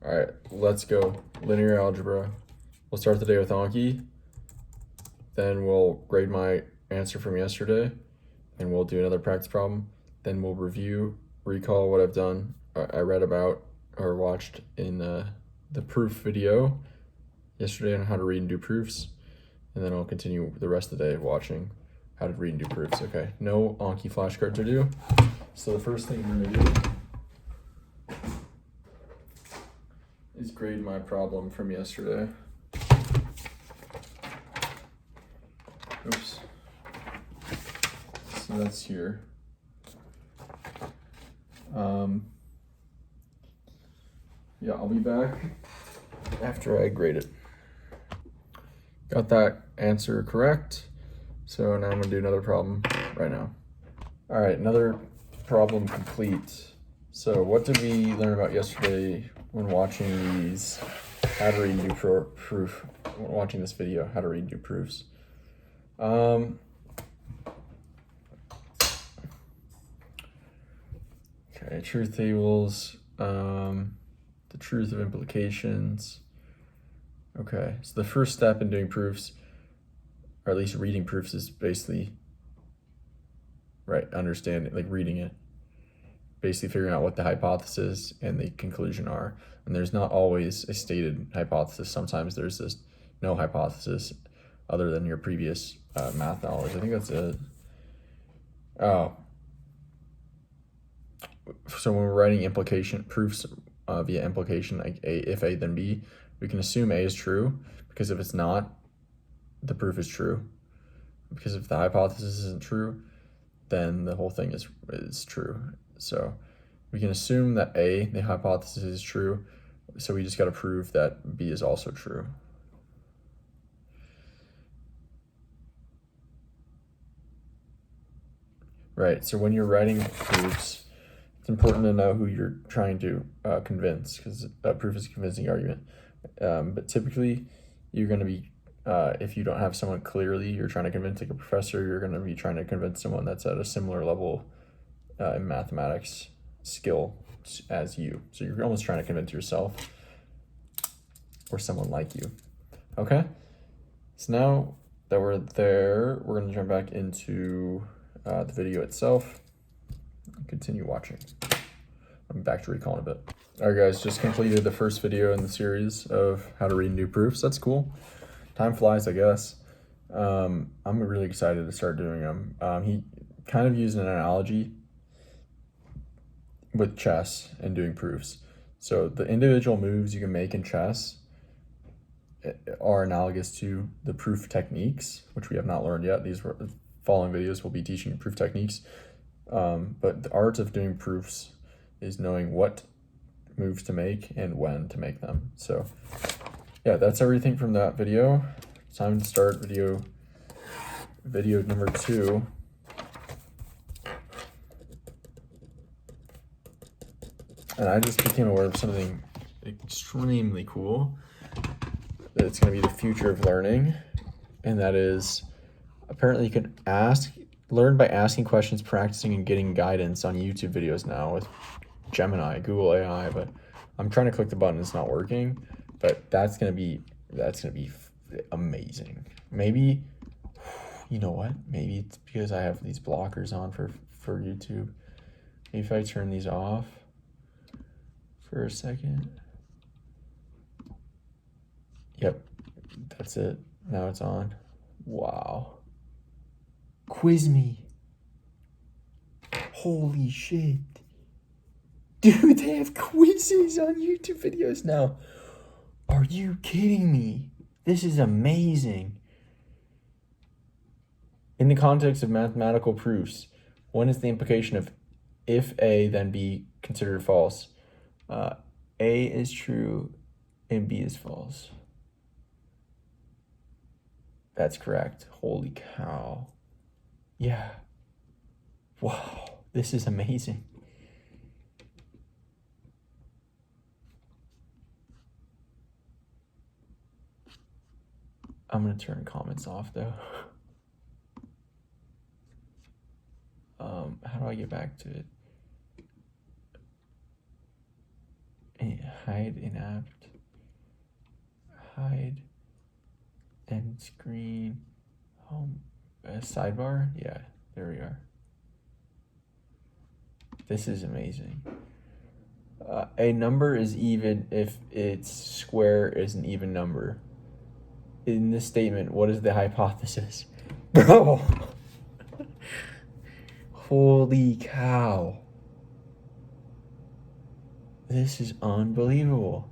All right, let's go. Linear algebra. We'll start the day with Anki. Then we'll grade my answer from yesterday, and we'll do another practice problem. Then we'll recall what I've done, I read about or watched in the proof video yesterday on how to read and do proofs. And then I'll continue the rest of the day watching how to read and do proofs. Okay, no Anki flashcards are due. So the first thing we're gonna do is grade my problem from yesterday. Oops. So that's here. Yeah, I'll be back after I grade it. Got that answer correct. So now I'm gonna do another problem right now. All right, another problem complete. So what did we learn about yesterday when watching these, how to read and do proof, watching this video, how to read and do proofs? Okay, truth tables, the truth of implications. Okay, so the first step in doing proofs, or at least reading proofs, is basically, right, understanding, like reading it. Basically figuring out what the hypothesis and the conclusion are. And there's not always a stated hypothesis. Sometimes there's just no hypothesis other than your previous math knowledge. I think that's it. Oh. So when we're writing implication proofs via implication, like if A then B, we can assume A is true, because if it's not, the proof is true. Because if the hypothesis isn't true, then the whole thing is true. So we can assume that A, the hypothesis, is true. So we just got to prove that B is also true. Right, so when you're writing proofs, it's important to know who you're trying to convince, because a proof is a convincing argument. But typically, you're going to be, if you don't have someone clearly you're trying to convince, like a professor, you're going to be trying to convince someone that's at a similar level in mathematics skill as you. So you're almost trying to convince yourself or someone like you. Okay? So now that we're there, we're going to jump back into the video itself and continue watching. I'm back to recalling a bit. All right, guys, just completed the first video in the series of how to read and do proofs. That's cool. Time flies, I guess. I'm really excited to start doing them. He kind of used an analogy with chess and doing proofs. So the individual moves you can make in chess are analogous to the proof techniques, which we have not learned yet. These following videos will be teaching proof techniques. But the art of doing proofs is knowing what moves to make and when to make them. So yeah, that's everything from that video. It's time to start video number 2. And I just became aware of something extremely cool that it's going to be the future of learning, and that is apparently you can learn by asking questions, practicing, and getting guidance on YouTube videos now with Gemini, Google AI. But I'm trying to click the button, it's not working. But that's gonna be amazing. Maybe, you know what? Maybe it's because I have these blockers on for YouTube. Maybe if I turn these off for a second. Yep, that's it. Now it's on. Wow. Quiz me. Holy shit. Dude, they have quizzes on YouTube videos now. Are you kidding me? This is amazing. In the context of mathematical proofs, when is the implication of if A, then B considered false? A is true and B is false. That's correct. Holy cow. Yeah. Wow, this is amazing. I'm gonna turn comments off though. How do I get back to it? Yeah. hide inapt, hide end screen, home, sidebar. Yeah, there we are. This is amazing. A number is even if its square is an even number. In this statement, what is the hypothesis? Bro! Holy cow. This is unbelievable.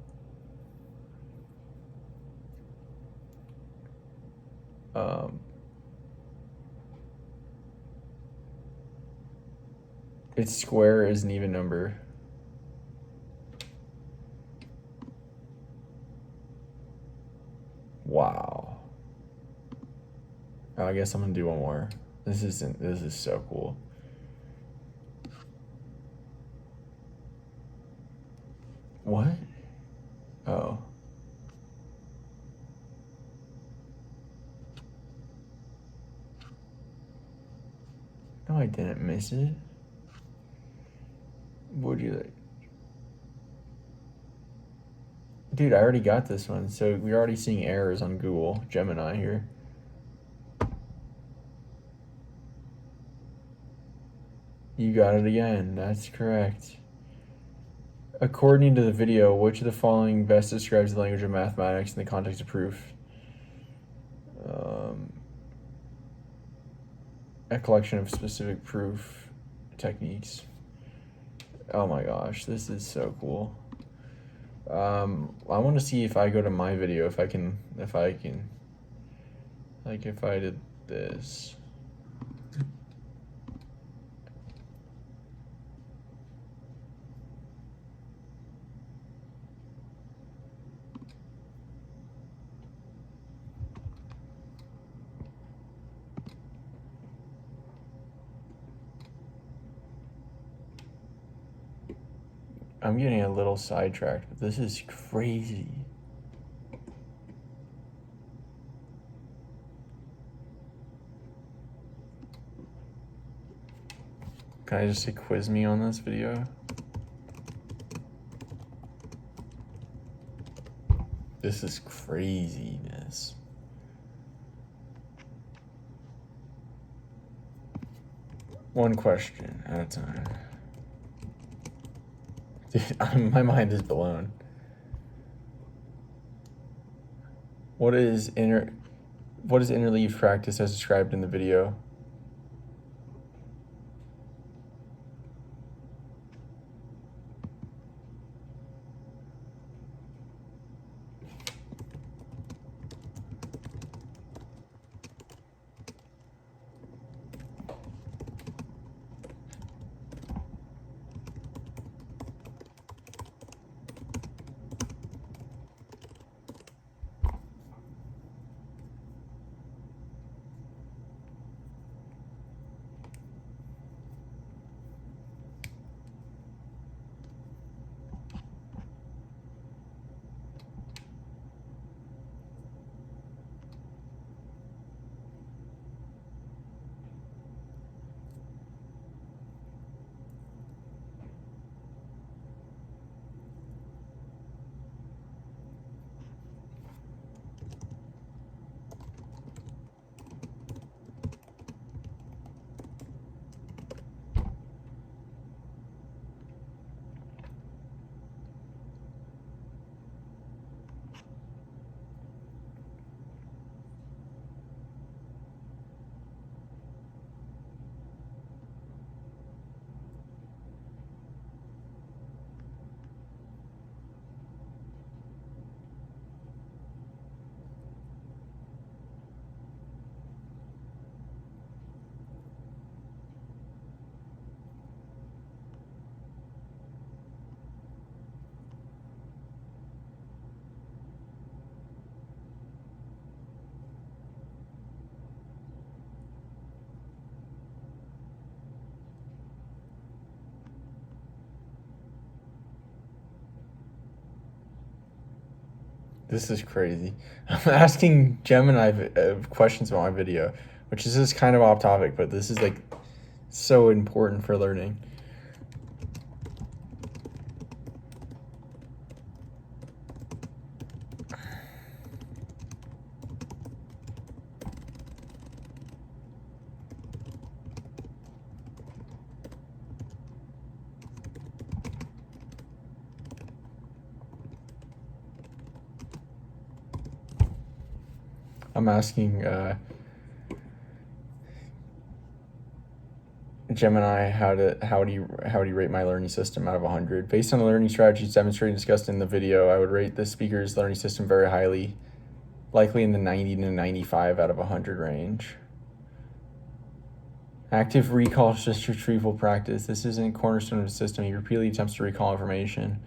Its square is an even number. Wow. I guess I'm gonna do one more. This is so cool. What? Oh. No, I didn't miss it. Would you like? Dude, I already got this one, so we're already seeing errors on Google Gemini here. You got it again. That's correct. According to the video, which of the following best describes the language of mathematics in the context of proof? A collection of specific proof techniques. Oh my gosh, this is so cool. I want to see if I go to my video, if I can, like if I did this. I'm getting a little sidetracked, but this is crazy. Can I just say quiz me on this video? This is craziness. One question at a time. Dude, my mind is blown. What is interleave practice as described in the video? This is crazy. I'm asking Gemini questions about my video, which is just kind of off topic, but this is like so important for learning. I'm asking Gemini how do you rate my learning system out of 100? Based on the learning strategies demonstrated and discussed in the video, I would rate the speaker's learning system very highly, likely in the 90 to 95 out of 100 range. Active recall just retrieval practice. This isn't a cornerstone of the system. He repeatedly attempts to recall information,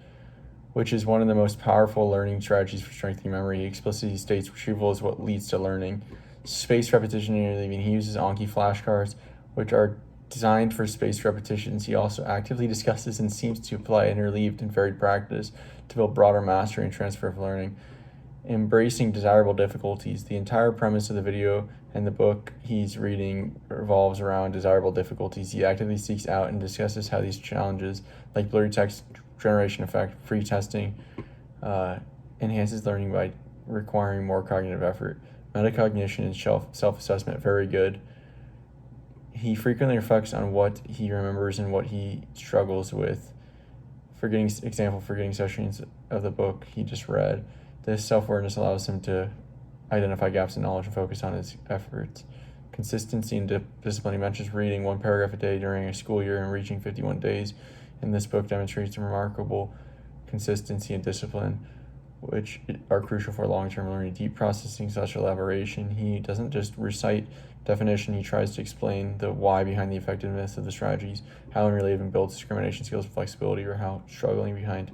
which is one of the most powerful learning strategies for strengthening memory. He explicitly states retrieval is what leads to learning. Spaced repetition and interleaving. He uses Anki flashcards, which are designed for spaced repetitions. He also actively discusses and seems to apply interleaved and varied practice to build broader mastery and transfer of learning. Embracing desirable difficulties. The entire premise of the video and the book he's reading revolves around desirable difficulties. He actively seeks out and discusses how these challenges, like blurry text generation effect, free testing, enhances learning by requiring more cognitive effort. Metacognition and self-assessment, very good. He frequently reflects on what he remembers and what he struggles with. Forgetting sessions of the book he just read. This self-awareness allows him to identify gaps in knowledge and focus on his efforts. Consistency and discipline. He mentions reading 1 paragraph a day during a school year and reaching 51 days. In this book demonstrates remarkable consistency and discipline, which are crucial for long-term learning. Deep processing / elaboration. He doesn't just recite definition, he tries to explain the why behind the effectiveness of the strategies, how interleaving builds discrimination skills and flexibility, or how struggling behind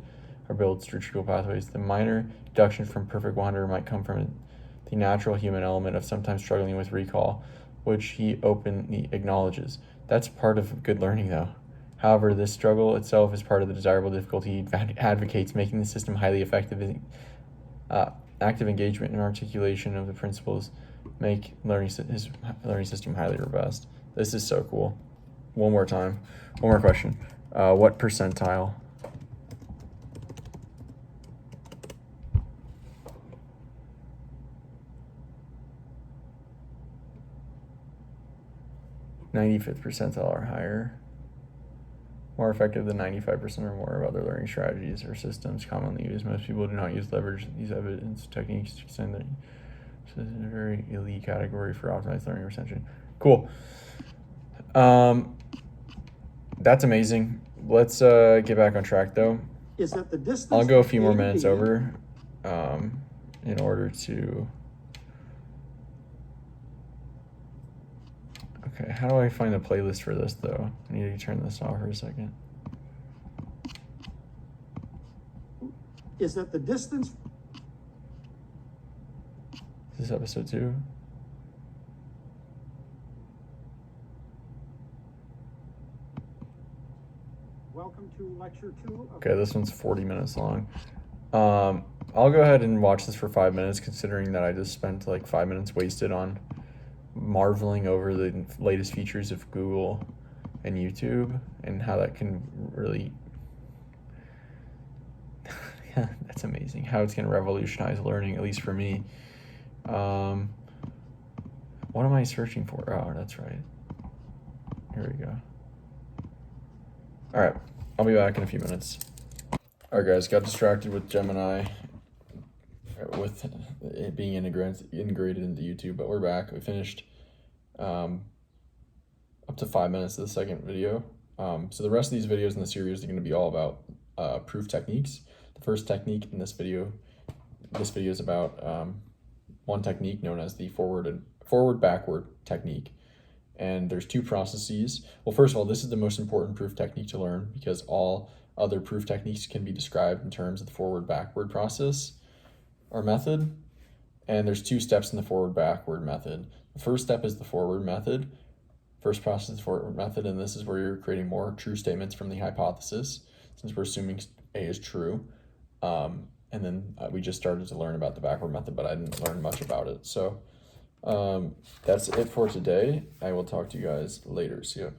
or builds retrieval pathways. The minor deduction from perfect 100 might come from the natural human element of sometimes struggling with recall, which he openly acknowledges. That's part of good learning, though. However, this struggle itself is part of the desirable difficulty. He advocates making the system highly effective. Active engagement and articulation of the principles make his learning system highly robust. This is so cool. One more question. What percentile? '95th percentile or higher. More effective than 95% or more of other learning strategies or systems commonly used. Most people do not leverage these evidence techniques to extend the so it's a very elite category for optimized learning retention. Cool. That's amazing. Let's get back on track though. Is that the distance? I'll go a few more minutes over in order to. Okay, how do I find the playlist for this though? I need to turn this off for a second. Is that the distance? Is this episode 2? Welcome to lecture 2. Okay, this one's 40 minutes long. I'll go ahead and watch this for 5 minutes, considering that I just spent like 5 minutes wasted on marveling over the latest features of Google and YouTube and how that can really that's amazing how it's going to revolutionize learning, at least for me. What am I searching for? Oh, that's right. Here we go. All right, I'll be back in a few minutes. All right, guys, got distracted with Gemini, with it being integrated into YouTube, but we're back. We finished up to 5 minutes of the second video. So the rest of these videos in the series are going to be all about proof techniques. The first technique in this video is about one technique known as the forward-backward technique. And there's 2 processes. Well, first of all, this is the most important proof technique to learn because all other proof techniques can be described in terms of the forward-backward process or method. And there's 2 steps in the forward-backward method. The first step is the forward method. First process is the forward method, and this is where you're creating more true statements from the hypothesis, since we're assuming A is true. And then we just started to learn about the backward method, but I didn't learn much about it. So that's it for today. I will talk to you guys later. See ya.